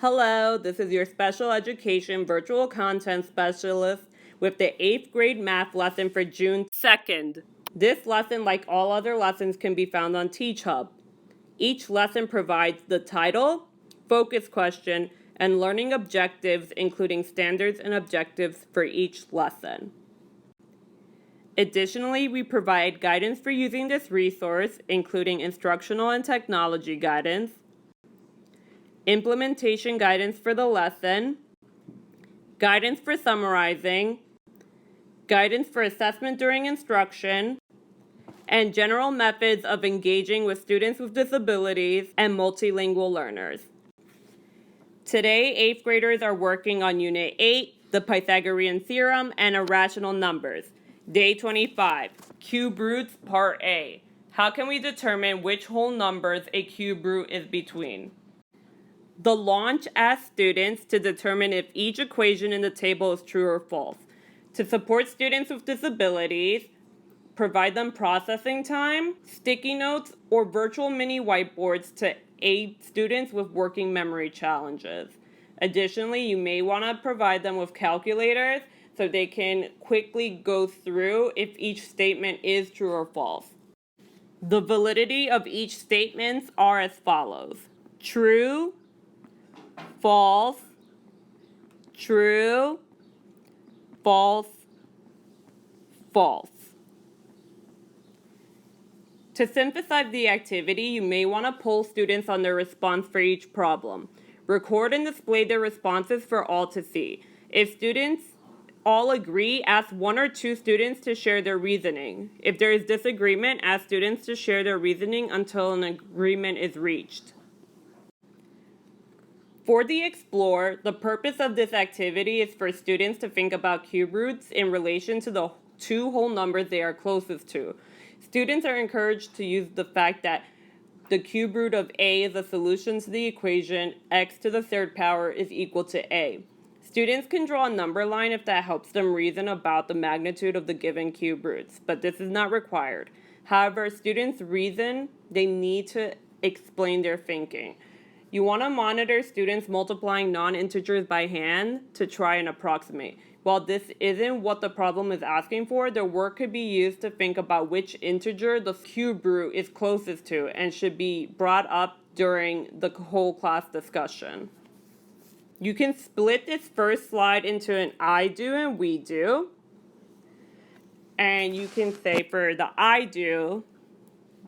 Hello, this is your special education virtual content specialist with the 8th grade math lesson for June 2nd. This lesson, like all other lessons, can be found on TeachHub. Each lesson provides the title, focus question, and learning objectives, including standards and objectives for each lesson. Additionally, we provide guidance for using this resource, including instructional and technology guidance, implementation guidance for the lesson, guidance for summarizing, guidance for assessment during instruction, and general methods of engaging with students with disabilities and multilingual learners. Today, 8th graders are working on Unit 8, the Pythagorean Theorem, and Irrational Numbers. Day 25, Cube Roots, Part A. How can we determine which whole numbers a cube root is between? The launch asks students to determine if each equation in the table is true or false. To support students with disabilities, provide them processing time, sticky notes, or virtual mini whiteboards to aid students with working memory challenges. Additionally, you may want to provide them with calculators so they can quickly go through if each statement is true or false. The validity of each statement are as follows: true, false, true, false, false. To synthesize the activity, you may want to poll students on their response for each problem. Record and display their responses for all to see. If students all agree, ask one or two students to share their reasoning. If there is disagreement, ask students to share their reasoning until an agreement is reached. For the Explore, the purpose of this activity is for students to think about cube roots in relation to the two whole numbers they are closest to. Students are encouraged to use the fact that the cube root of a is a solution to the equation x to the third power is equal to a. Students can draw a number line if that helps them reason about the magnitude of the given cube roots, but this is not required. However, students reason, they need to explain their thinking. You want to monitor students multiplying non-integers by hand to try and approximate. While this isn't what the problem is asking for, their work could be used to think about which integer the cube root is closest to and should be brought up during the whole class discussion. You can split this first slide into an I do and we do. And you can say for the I do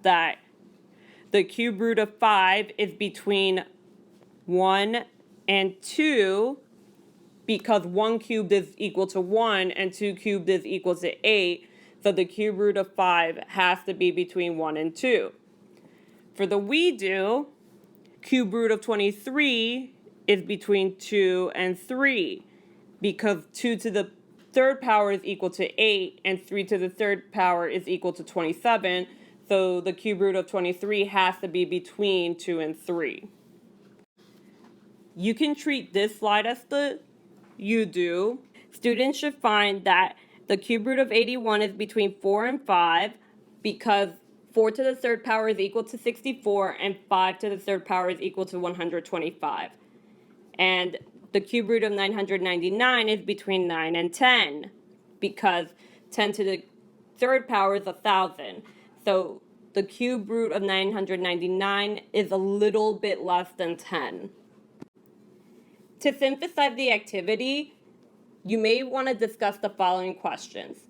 that the cube root of 5 is between 1 and 2 because 1 cubed is equal to 1 and 2 cubed is equal to 8. So the cube root of 5 has to be between 1 and 2. For the we do, cube root of 23 is between 2 and 3 because 2 to the third power is equal to 8 and 3 to the third power is equal to 27. So the cube root of 23 has to be between 2 and 3. You can treat this slide as the you do. Students should find that the cube root of 81 is between 4 and 5 because 4 to the third power is equal to 64 and 5 to the third power is equal to 125. And the cube root of 999 is between 9 and 10 because 10 to the third power is 1,000. So the cube root of 999 is a little bit less than 10. To synthesize the activity, you may want to discuss the following questions.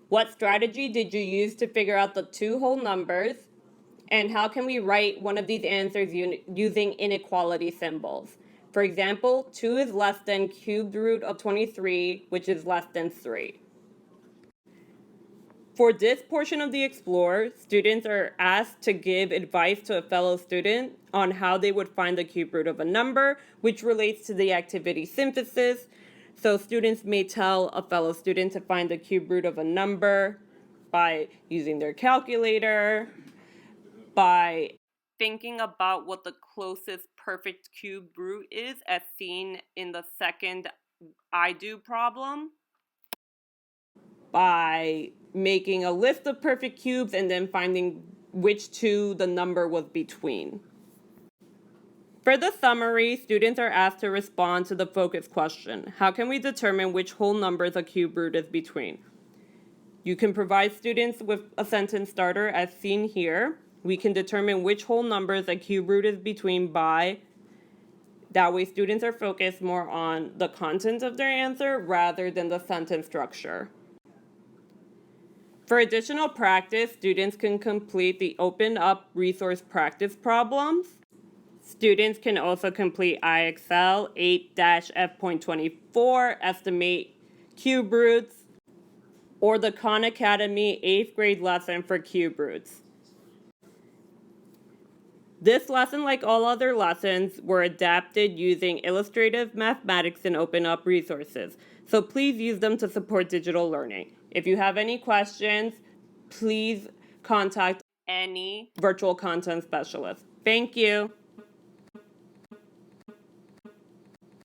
What strategy did you use to figure out the two whole numbers? And how can we write one of these answers using inequality symbols? For example, 2 is less than cubed root of 23, which is less than 3. For this portion of the Explore, students are asked to give advice to a fellow student on how they would find the cube root of a number, which relates to the activity synthesis. So students may tell a fellow student to find the cube root of a number by using their calculator, by thinking about what the closest perfect cube root is as seen in the second I do problem, by making a list of perfect cubes and then finding which two the number was between. For the summary, students are asked to respond to the focus question. How can we determine which whole numbers a cube root is between? You can provide students with a sentence starter as seen here. We can determine which whole numbers a cube root is between by. That way students are focused more on the content of their answer rather than the sentence structure. For additional practice, students can complete the Open Up resource practice problems. Students can also complete IXL 8-F.24, estimate cube roots, or the Khan Academy 8th grade lesson for cube roots. This lesson, like all other lessons, were adapted using illustrative mathematics and Open Up resources, so please use them to support digital learning. If you have any questions, please contact any virtual content specialist. Thank you.